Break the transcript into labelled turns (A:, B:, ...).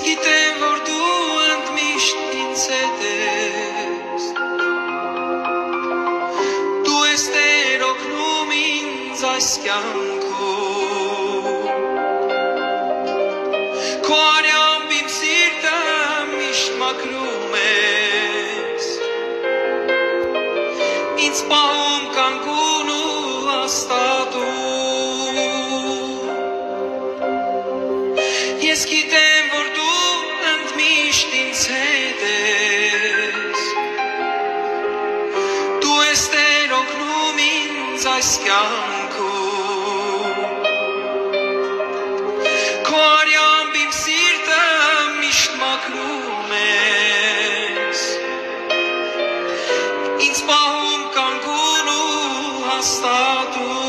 A: գիտեմ, որ դու ընդմիշտ ինձ հետ ես, դու ես Տեր օգնում ինձ այս կյանքում, քո արյամբ իմ սիրտը միշտ մաքրում ես, ինձ պահում կանգուն ու հաստատում, ես գիտեմ, որ դու ընդմիշտ ինձ հետ ես, դու ես Տեր օգնում ինձ այս կյանքում, քո արյամբ իմ սիրտը միշտ մաքրում ես, ինձ պահում կանգուն ու հաստատում,